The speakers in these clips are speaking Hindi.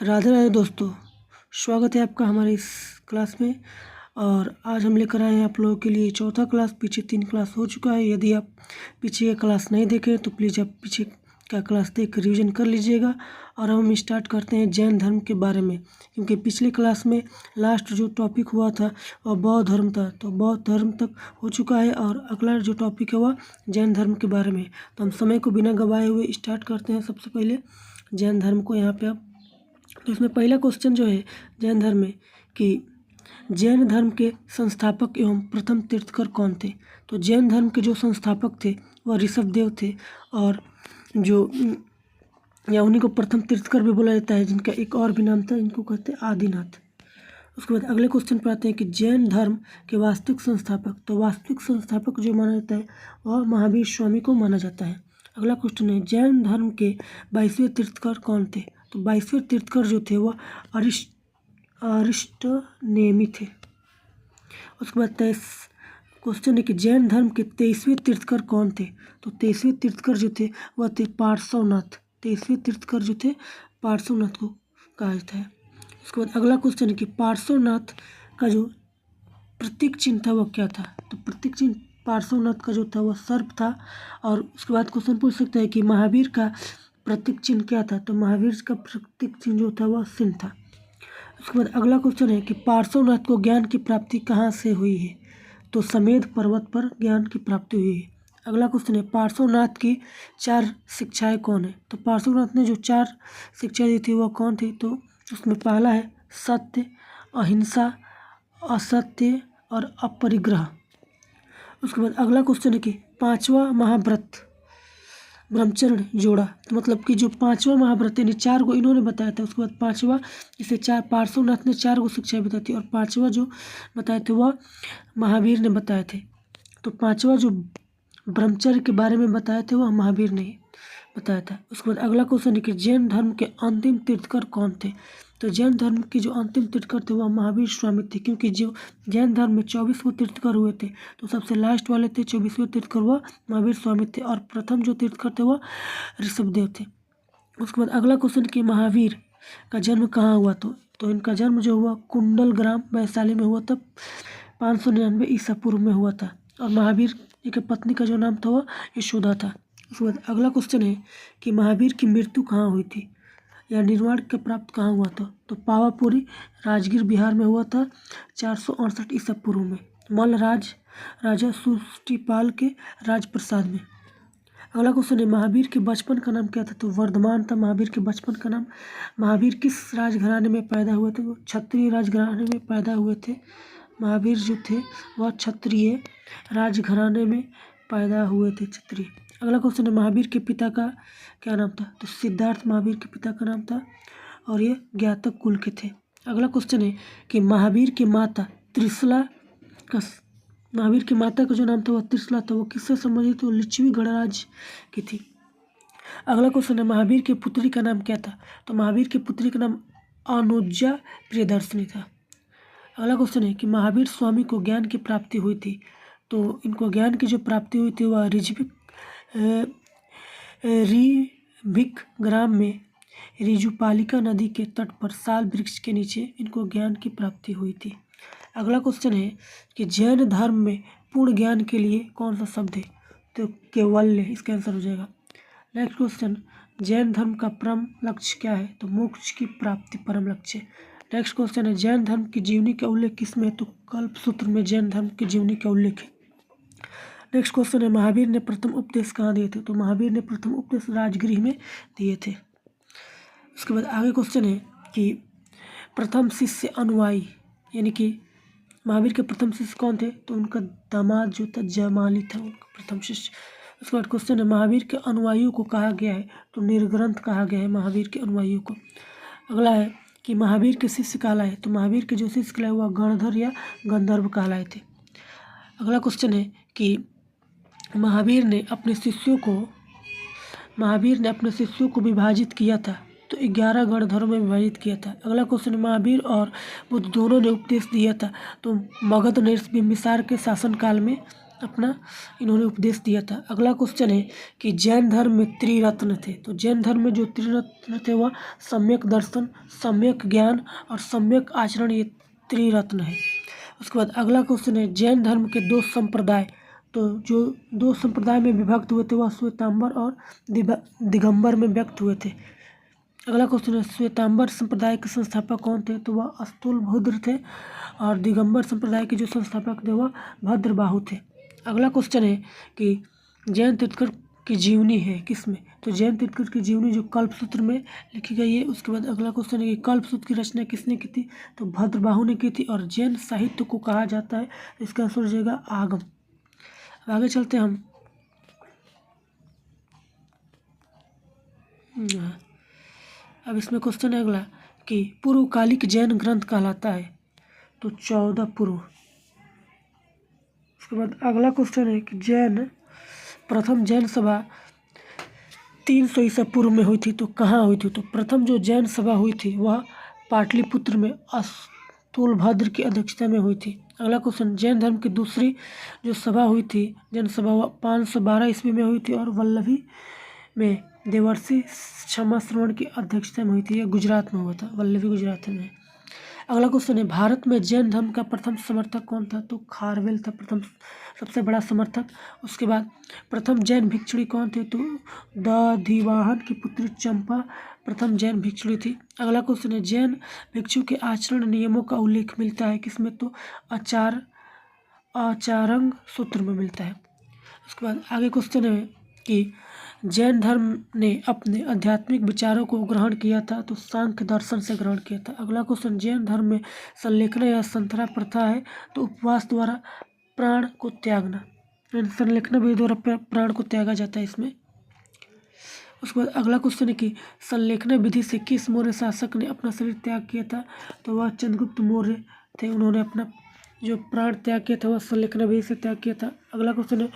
राधे राधे दोस्तों, स्वागत है आपका हमारे इस क्लास में। और आज हम लेकर आए हैं आप लोगों के लिए चौथा क्लास। पीछे 3 क्लास हो चुका है। यदि आप पीछे का क्लास नहीं देखे तो प्लीज़ आप पीछे का क्लास देख कर रिविज़न कर लीजिएगा। और हम स्टार्ट करते हैं जैन धर्म के बारे में, क्योंकि पिछले क्लास में लास्ट जो टॉपिक हुआ था वह बौद्ध धर्म था, तो बौद्ध धर्म तक हो चुका है और अगला जो टॉपिक है वह जैन धर्म के बारे में। तो हम समय को बिना गवाए हुए स्टार्ट करते हैं। सबसे पहले जैन धर्म को यहाँ पे आप, तो इसमें पहला क्वेश्चन जो है जैन धर्म में कि जैन धर्म के संस्थापक एवं प्रथम तीर्थकर कौन थे। तो जैन धर्म के जो संस्थापक थे वह ऋषभदेव थे, और जो या उन्हीं को प्रथम तीर्थकर भी बोला जाता है, जिनका एक और भी नाम था, इनको कहते हैं आदिनाथ। उसके बाद अगले क्वेश्चन पर आते हैं कि जैन धर्म के वास्तविक संस्थापक। तो वास्तविक संस्थापक जो माना जाता है वह महावीर स्वामी को माना जाता है। अगला क्वेश्चन है जैन धर्म के 22वें तीर्थकर कौन थे। तो 22वें तीर्थकर जो थे वह अरिष्टनेमी थे। उसके बाद 23 क्वेश्चन है कि जैन धर्म के 23वें तीर्थकर कौन थे। तो 23वें तीर्थकर जो थे वह थे पार्श्वनाथ। 23वें तीर्थकर जो थे पार्श्वनाथ को कहा जाता है। उसके बाद अगला क्वेश्चन है कि पार्श्वनाथ का जो प्रतीक चिन्ह था वह क्या था। तो प्रतीक चिन्ह पार्श्वनाथ का जो था वह सर्प था। और उसके बाद क्वेश्चन पूछ सकता है कि महावीर का प्रतीक चिन्ह क्या था। तो महावीर का प्रतीक चिन्ह जो था वह सिंह था। उसके बाद अगला क्वेश्चन है कि पार्श्वनाथ को ज्ञान की प्राप्ति कहाँ से हुई है। तो समेध पर्वत पर ज्ञान की प्राप्ति हुई है। अगला क्वेश्चन है पार्श्वनाथ की 4 शिक्षाएं कौन है। तो पार्श्वनाथ ने जो 4 शिक्षा दी थी वह कौन थी। तो उसमें पहला है सत्य, अहिंसा, असत्य और अपरिग्रह। उसके बाद अगला क्वेश्चन है कि 5वां महाव्रत ब्रह्मचर्य जोड़ा। तो मतलब कि जो 5वां महाव्रत यानी 4 को इन्होंने बताया था। उसके बाद 5वां, इसे 4 पार्श्वनाथ ने 4 को शिक्षाएं बताई थी, और 5वां जो बताए थे वह महावीर ने बताए थे। तो 5वां जो ब्रह्मचर्य के बारे में बताए थे वह महावीर ने बताया था। उसके बाद अगला क्वेश्चन है कि जैन धर्म के अंतिम तीर्थकर कौन थे। तो जैन धर्म के जो अंतिम तीर्थकर थे वह महावीर स्वामी थे, क्योंकि जो जैन धर्म में 24 तीर्थकर हुए थे, तो सबसे लास्ट वाले थे 24वें तीर्थकर वह महावीर स्वामी थे, और प्रथम जो तीर्थकर थे वह ऋषभदेव थे। उसके बाद अगला क्वेश्चन कि महावीर का जन्म कहाँ हुआ। तो इनका जन्म जो हुआ कुंडल ग्राम वैशाली में हुआ था, 599 ईसा पूर्व में हुआ था। और महावीर की पत्नी का जो नाम था वह यशोदा था। उसके बाद अगला क्वेश्चन है कि महावीर की मृत्यु कहाँ हुई थी या निर्वाण का प्राप्त कहाँ हुआ था। तो पावापुरी राजगीर बिहार में हुआ था 468 ईसा पूर्व में, मल्ल राजा सुष्टिपाल के राजप्रसाद में। अगला क्वेश्चन है महावीर के बचपन का नाम क्या था। तो वर्धमान था महावीर के बचपन का नाम। महावीर किस राजघराने में पैदा हुए थे। वो क्षत्रिय राजघराने में पैदा हुए थे। महावीर जो थे वह क्षत्रिय राजघराने में पैदा हुए थे, क्षत्रिय। अगला क्वेश्चन है महावीर के पिता का क्या नाम था। तो सिद्धार्थ महावीर के पिता का नाम था, और ये ज्ञातक कुल के थे। अगला क्वेश्चन है कि महावीर की माता त्रिशला का महावीर की माता का जो नाम था वह त्रिशला था। वो किससे संबंधित। वो लिच्छवी गणराज्य की थी। अगला क्वेश्चन है महावीर की पुत्री का नाम क्या था। तो महावीर की पुत्री का नाम अनुजा प्रियदर्शनी था। अगला क्वेश्चन है कि महावीर स्वामी को ज्ञान की प्राप्ति हुई थी। तो इनको ज्ञान की जो प्राप्ति हुई थी वह ऋभिक ग्राम में ऋजुपालिका नदी के तट पर साल वृक्ष के नीचे इनको ज्ञान की प्राप्ति हुई थी। अगला क्वेश्चन है कि जैन धर्म में पूर्ण ज्ञान के लिए कौन सा शब्द है। तो कैवल्य इसका आंसर हो जाएगा। नेक्स्ट क्वेश्चन, जैन धर्म का परम लक्ष्य क्या है। तो मोक्ष की प्राप्ति परम लक्ष्य। नेक्स्ट क्वेश्चन है जैन धर्म की जीवनी का उल्लेख किस में। तो कल्पसूत्र में जैन धर्म की जीवनी का उल्लेख है। नेक्स्ट क्वेश्चन है महावीर ने प्रथम उपदेश कहाँ दिए थे। तो महावीर ने प्रथम उपदेश राजगृह में दिए थे। उसके बाद आगे क्वेश्चन है कि प्रथम शिष्य अनुयायी, यानी कि महावीर के प्रथम शिष्य कौन थे। तो उनका दामाद जो था जमाली था, उनका प्रथम शिष्य। उसके बाद क्वेश्चन है महावीर के अनुयायियों को कहा गया है। तो निर्ग्रंथ कहा गया है महावीर के अनुयायियों को। अगला है कि महावीर के शिष्य कहलाए। तो महावीर के जो शिष्य कहलाए वह गणधर या गंधर्व कहलाए थे। अगला क्वेश्चन है कि महावीर ने अपने शिष्यों को विभाजित किया था। तो 11 गणधरों में विभाजित किया था। अगला क्वेश्चन, महावीर और बुद्ध दोनों ने उपदेश दिया था। तो मगध नरेश बिंबिसार के शासनकाल में अपना इन्होंने उपदेश दिया था। अगला क्वेश्चन है कि जैन धर्म में त्रिरत्न थे। तो जैन धर्म में जो त्रिरत्न थे वह सम्यक दर्शन, सम्यक ज्ञान और सम्यक आचरण, ये त्रिरत्न है। उसके बाद अगला क्वेश्चन है जैन धर्म के दो संप्रदाय। तो जो दो संप्रदाय में विभक्त हुए थे वह श्वेतांबर और दिगंबर में व्यक्त हुए थे। अगला क्वेश्चन है श्वेतांबर संप्रदाय के संस्थापक कौन थे। तो वह स्थूलभद्र थे और दिगंबर संप्रदाय के जो संस्थापक थे वह भद्रबाहु थे। अगला क्वेश्चन है कि जैन तीर्थंकर की जीवनी है किसमें। तो जैन तीर्थंकर की जीवनी जो कल्पसूत्र में लिखी गई है। उसके बाद अगला क्वेश्चन है कि कल्पसूत्र की रचना किसने की थी। तो भद्रबाहु ने की थी। और जैन साहित्य को कहा जाता है, इसका आंसर हो जाएगा आगम। आगे चलते हैं हम। अब इसमें क्वेश्चन है अगला कि पूर्वकालिक जैन ग्रंथ कहलाता है। तो 14 पूर्व। उसके बाद अगला क्वेश्चन है कि प्रथम जैन सभा 300 ईसा पूर्व में हुई थी। तो कहाँ हुई थी। तो प्रथम जो जैन सभा हुई थी वह पाटलिपुत्र में स्थूलभद्र की अध्यक्षता में हुई थी। अगला क्वेश्चन जैन धर्म की दूसरी जो सभा हुई थी जैन सभा वह 512 ईस्वी में हुई थी और वल्लभी में देवर्षि क्षमा श्रवण की अध्यक्षता में हुई थी। यह गुजरात में हुआ था, वल्लभी गुजरात में। अगला क्वेश्चन है भारत में जैन धर्म का प्रथम समर्थक कौन था। तो खारवेल था प्रथम सबसे बड़ा समर्थक। उसके बाद प्रथम जैन भिक्षुणी कौन थे। तो दधिवाहन की पुत्री चंपा प्रथम जैन भिक्षुणी थी। अगला क्वेश्चन है जैन भिक्षु के आचरण नियमों का उल्लेख मिलता है किसमें। तो आचारंग सूत्र में मिलता है। उसके बाद आगे क्वेश्चन है कि जैन धर्म ने अपने आध्यात्मिक विचारों को ग्रहण किया था। तो सांख्य दर्शन से ग्रहण किया था। अगला क्वेश्चन जैन धर्म में संलेखना या संतरा प्रथा है। तो उपवास द्वारा प्राण को त्यागना, संलेखना विधि द्वारा प्राण को त्यागा जाता है इसमें। उसके बाद अगला क्वेश्चन है कि संलेखना विधि से किस मौर्य शासक ने अपना शरीर त्याग किया था। तो वह चंद्रगुप्त मौर्य थे। उन्होंने अपना जो प्राण त्याग किया था वह संलेखना विधि से त्याग किया था। अगला क्वेश्चन है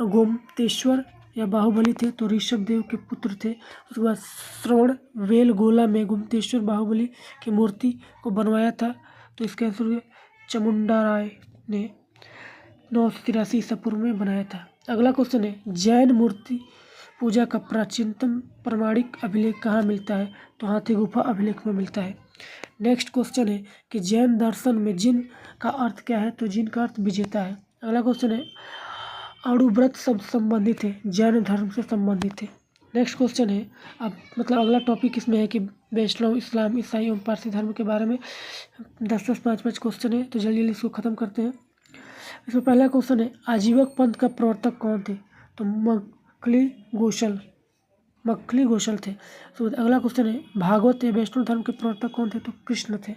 गोमतेश्वर या बाहुबली थे। तो ऋषभ देव के पुत्र थे। उसके बाद श्रवण बेलगोला में गुप्तेश्वर बाहुबली की मूर्ति को बनवाया था। तो इसका आंसर चामुंडा राय ने 983 ईसा पूर्व में बनाया था। अगला क्वेश्चन है जैन मूर्ति पूजा का प्राचीनतम प्रमाणिक अभिलेख कहाँ मिलता है। तो हाथी गुफा अभिलेख में मिलता है। नेक्स्ट क्वेश्चन है कि जैन दर्शन में जिन का अर्थ क्या है। तो जिन का अर्थ विजेता है। अगला क्वेश्चन है अणुव्रत शब्द संबंधित है जैन धर्म से संबंधित है। नेक्स्ट क्वेश्चन है अब अगला टॉपिक इसमें है कि वैष्णव, इस्लाम, ईसाई एवं पारसी धर्म के बारे में 10-10, 5-5 क्वेश्चन है। तो जल्दी जल्दी इसको ख़त्म करते हैं। इसमें पहला क्वेश्चन है आजीवक पंथ का प्रवर्तक कौन थे। तो मक्खली गोशल थे। तो अगला क्वेश्चन है भागवत या वैष्णव धर्म के प्रवर्तक कौन थे। तो कृष्ण थे।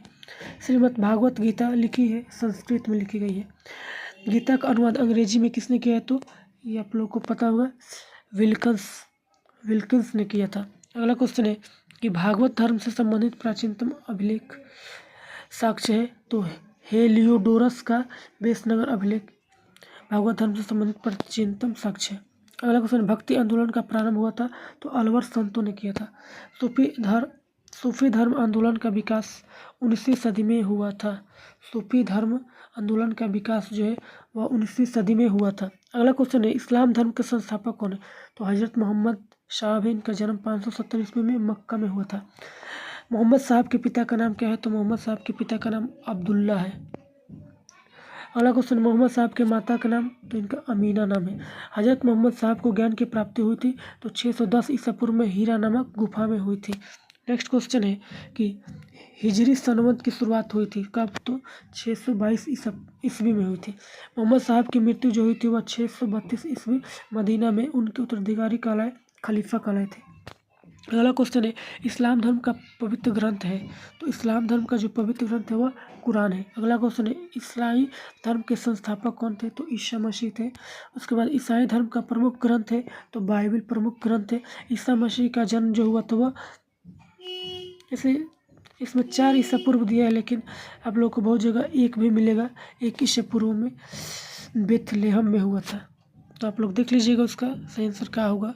श्रीमद् भागवत गीता लिखी है, संस्कृत में लिखी गई है। गीता का अनुवाद अंग्रेजी में किसने किया है। तो ये आप लोगों को पता होगा, विल्किंस ने किया था। अगला क्वेश्चन है कि भागवत धर्म से संबंधित प्राचीनतम अभिलेख साक्ष्य है। तो हेलियोडोरस का बेसनगर अभिलेख भागवत धर्म से संबंधित प्राचीनतम साक्ष्य है। अगला क्वेश्चन भक्ति आंदोलन का प्रारंभ हुआ था। तो अलवर संतों ने किया था। सूफी धर्म आंदोलन का विकास 19वीं सदी में हुआ था। सूफी धर्म आंदोलन का विकास जो है वह 19वीं सदी में हुआ था। अगला क्वेश्चन है इस्लाम धर्म के संस्थापक कौन है। तो हजरत मोहम्मद साहब है। इनका जन्म 570 ईस्वी में मक्का में हुआ था। मोहम्मद साहब के पिता का नाम क्या है। तो मोहम्मद साहब के पिता का नाम अब्दुल्ला है। अगला क्वेश्चन मोहम्मद साहब के माता का नाम। तो इनका अमीना नाम है। हजरत मोहम्मद साहब को ज्ञान की प्राप्ति हुई थी। तो 610 ईसा पूर्व में हीरा नामक गुफा में हुई थी। नेक्स्ट क्वेश्चन है कि हिजरी सनवत की शुरुआत हुई थी कब। तो 622 ईस्वी में हुई थी। मोहम्मद साहब की मृत्यु जो हुई थी वह 632 ईस्वी मदीना में उनके उत्तराधिकारी कहलाए, खलीफा कहलाए थे। अगला क्वेश्चन है इस्लाम धर्म का पवित्र ग्रंथ है। तो इस्लाम धर्म का जो पवित्र ग्रंथ है वह कुरान है। अगला क्वेश्चन है ईसाई धर्म के संस्थापक कौन थे। तो ईसा मसीह थे। उसके बाद ईसाई धर्म का प्रमुख ग्रंथ है। तो बाइबल प्रमुख ग्रंथ है। ईसा मसीह का जन्म जो हुआ था वह इसमें 4 ईसा पूर्व दिया है, लेकिन आप लोग को बहुत जगह 1 भी मिलेगा। 1 ईसा पूर्व में बेथलेहम में हुआ था। तो आप लोग देख लीजिएगा उसका सही आंसर क्या होगा,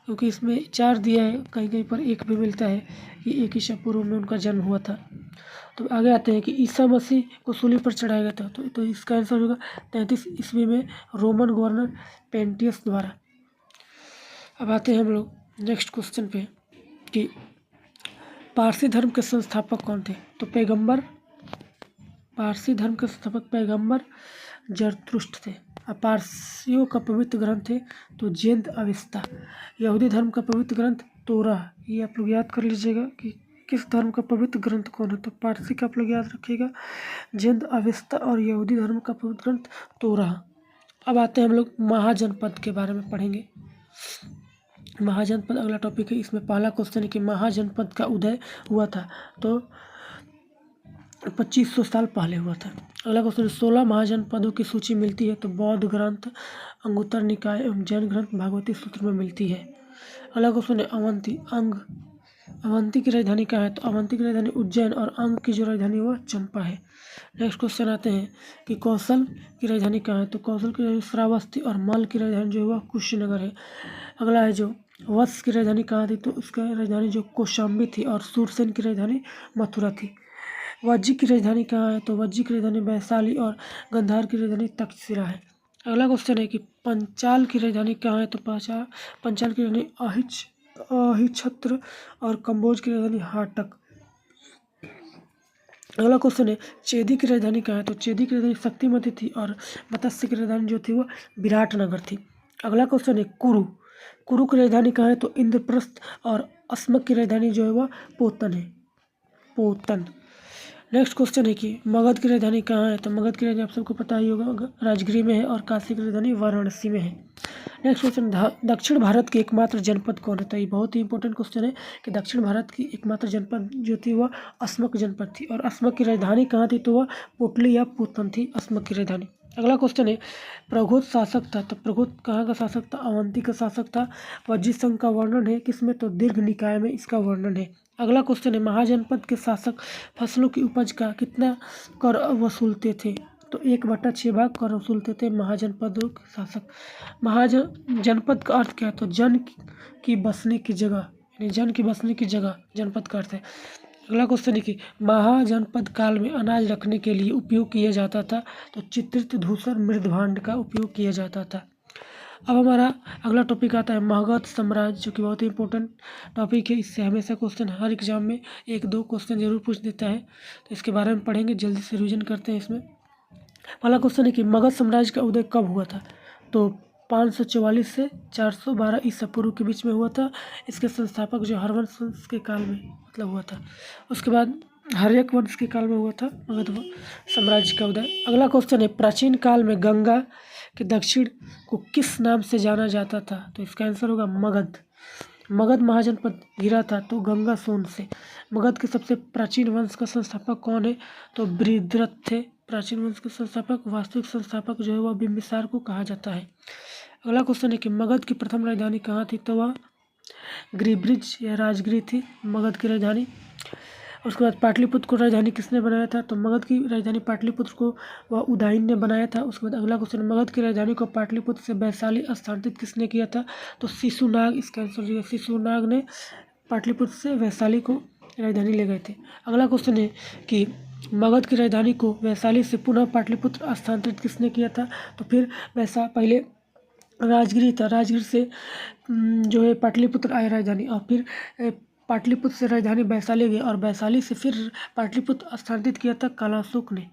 क्योंकि इसमें 4 दिया है, कहीं कहीं पर 1 भी मिलता है कि 1 ईसा पूर्व में उनका जन्म हुआ था। तो आगे आते हैं कि ईसा मसीह को सूली पर चढ़ाया गया था, तो इसका आंसर होगा 33 ईस्वी में रोमन गवर्नर पेंटियस द्वारा। अब आते हैं हम लोग नेक्स्ट क्वेश्चन पे कि पारसी धर्म के संस्थापक कौन थे। तो पारसी धर्म के संस्थापक पैगंबर जरतुष्ट थे। अब पारसियों का पवित्र ग्रंथ है तो जेंद अविस्ता। यहूदी धर्म का पवित्र ग्रंथ तोरा, ये आप लोग याद कर लीजिएगा कि किस धर्म का पवित्र ग्रंथ कौन है। तो पारसी का आप लोग याद रखिएगा जेंद अविस्ता, और यहूदी धर्म का पवित्र ग्रंथ तोरा। अब आते हैं हम लोग महाजनपद के बारे में पढ़ेंगे। महाजनपद अगला टॉपिक है। इसमें पहला क्वेश्चन है कि महाजनपद का उदय हुआ था तो 2500 साल पहले हुआ था। अगला क्वेश्चन 16 महाजनपदों की सूची मिलती है तो बौद्ध ग्रंथ, अंगुत्तर निकाय एवं जैन ग्रंथ भागवती सूत्र में मिलती है। अगला क्वेश्चन है अवंती की राजधानी कहाँ है। तो अवंती की राजधानी उज्जैन और अंग की जो राजधानी वह चंपा है। नेक्स्ट क्वेश्चन आते हैं कि कौशल की राजधानी कहाँ है। तो कौशल की राजधानी श्रावस्ती और मल की राजधानी जो है वह कुशीनगर है। अगला है जो वत्स की राजधानी कहाँ थी। तो उसका राजधानी जो कौशाम्बी थी, और सूरसेन की राजधानी मथुरा थी। वज्जी की राजधानी कहाँ है। तो वज्जी की राजधानी वैशाली और गंधार की राजधानी तक्षशिला है। अगला क्वेश्चन है कि पंचाल की राजधानी कहाँ है। तो पंचाल की राजधानी अहिच्छत्र और कंबोज की राजधानी हाटक। अगला क्वेश्चन है चेदी की राजधानी कहाँ है। तो चेदी की राजधानी शक्तिमती थी, और मत्स्य की राजधानी जो थी वह विराटनगर थी। अगला क्वेश्चन है कुरु की राजधानी कहाँ है। तो इंद्रप्रस्थ, और अस्मक की राजधानी जो है वह पोतन। नेक्स्ट क्वेश्चन है कि मगध की राजधानी कहाँ है। तो मगध की राजधानी आप सबको पता ही होगा राजगृह में है, और काशी की राजधानी वाराणसी में है। नेक्स्ट क्वेश्चन दक्षिण भारत की एकमात्र जनपद कौन है। तो ये बहुत ही इंपॉर्टेंट क्वेश्चन है कि दक्षिण भारत की एकमात्र जनपद जो थी वह अस्मक जनपद थी, और अस्मक की राजधानी कहाँ थी। तो वह पोटली या पूतन थी अस्मक की राजधानी। अगला क्वेश्चन है प्रघोत शासक था। तो प्रघोत कहाँ का शासक था। अवंती का शासक था। वज्जी संघ का वर्णन है किसमें। तो दीर्घ निकाय में इसका वर्णन है। अगला क्वेश्चन है महाजनपद के शासक फसलों की उपज का कितना कर वसूलते थे। तो 1/6 भाग कर वसूलते थे महाजनपदों के शासक। जनपद का अर्थ क्या है। तो जन की बसने की जगह, यानी जन की बसने की जगह जनपद का अर्थ है। अगला क्वेश्चन है कि महाजनपद काल में अनाज रखने के लिए उपयोग किया जाता था। तो चित्रित धूसर मृदभांड का उपयोग किया जाता था। अब हमारा अगला टॉपिक आता है मगध साम्राज्य, जो कि बहुत ही इंपॉर्टेंट टॉपिक है। इससे हमेशा क्वेश्चन हर एग्जाम में 1-2 क्वेश्चन जरूर पूछ देता है, तो इसके बारे में पढ़ेंगे। जल्दी से रिवीजन करते हैं। इसमें पहला क्वेश्चन है कि मगध साम्राज्य का उदय कब हुआ था। तो 544 से 412 ईसा पूर्व के बीच में हुआ था। इसके संस्थापक जो हरवंश वंश के काल में मतलब हुआ था। उसके बाद हर्यक वंश के काल में हुआ था मगध साम्राज्य का उदय। अगला क्वेश्चन है प्राचीन काल में गंगा के दक्षिण को किस नाम से जाना जाता था। तो इसका आंसर होगा मगध महाजनपद घिरा था तो गंगा सोन से। मगध के सबसे प्राचीन वंश का संस्थापक कौन है। तो बृहद्रथ थे प्राचीन वंश के संस्थापक। वास्तविक संस्थापक जो है वह बिंबिसार को कहा जाता है। अगला क्वेश्चन है कि मगध की प्रथम राजधानी कहाँ थी। तो वह गिरिब्रिज या राजगृह थी मगध की राजधानी। उसके बाद पाटलिपुत्र को राजधानी किसने बनाया था। तो मगध की राजधानी पाटलिपुत्र को वह उदयन ने बनाया था। उसके बाद अगला क्वेश्चन मगध की राजधानी को पाटलिपुत्र से वैशाली स्थानांतरित किसने किया था। तो शिशुनाग इसका आंसर है। शिशुनाग ने पाटलिपुत्र से वैशाली को राजधानी ले गए थे। अगला क्वेश्चन है कि मगध की राजधानी को वैशाली से पुनः पाटलिपुत्र स्थानांतरित किसने किया था। तो फिर पहले राजगृह था, राजगृह से जो है पाटलिपुत्र आया राजधानी, और फिर पाटलिपुत्र से राजधानी वैशाली गई, और वैशाली से फिर पाटलिपुत्र स्थानांतरित किया था कालाशोक ने।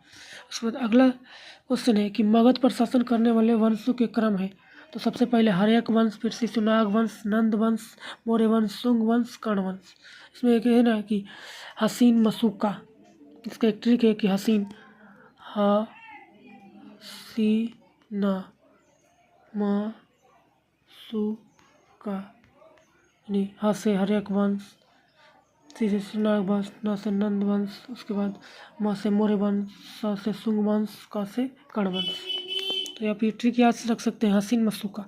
उसके बाद अगला क्वेश्चन है कि मगध पर शासन करने वाले वंशों के क्रम है। तो सबसे पहले हर्यक वंश, फिर शिशुनाग वंश, नंद वंश, मौर्य वंश, शुंग वंश, कर्ण वंश। इसमें एक है ना कि हसीन मसूका, इसका एक ट्रिक है कि हसीन मसूका, यानी ह से हर्यक वंश, सी से शिशुनाग वंश, न से नंद वंश, उसके बाद म से मौर्य वंश, स से शुंग वंश, क से कर्ण वंश। तो आप ये ट्रिक याद रख सकते हैं हसीन मसूका।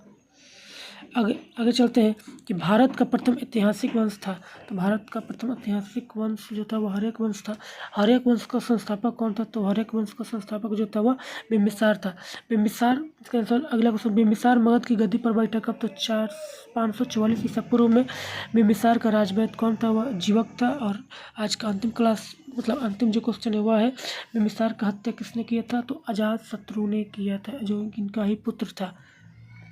आगे चलते हैं कि भारत का प्रथम ऐतिहासिक वंश था। तो भारत का प्रथम ऐतिहासिक वंश जो था वह हर्यक वंश था। हर्यक वंश का संस्थापक कौन था। तो हर्यक वंश का संस्थापक जो था वह बिंबिसार था। बिंबिसार इसका आंसर। अगला क्वेश्चन बिंबिसार मगध की गद्दी पर बैठा कब। तो 544 ईसा पूर्व में। बिंबिसार का राजवैद्य कौन था। वह जीवक था। और आज का अंतिम क्लास मतलब अंतिम जो क्वेश्चन है वह है, बिम्बिसार का हत्या किसने किया था? तो अजात शत्रु ने किया था, जो इनका ही पुत्र था।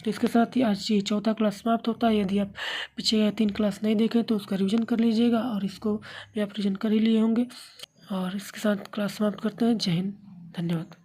तो इसके साथ ही आज ये चौथा क्लास समाप्त होता है। यदि आप पीछे 3 क्लास नहीं देखें तो उसका रिवीजन कर लीजिएगा, और इसको भी आप रिवीजन कर ही लिए होंगे। और इसके साथ क्लास समाप्त करते हैं। जय हिंद, धन्यवाद।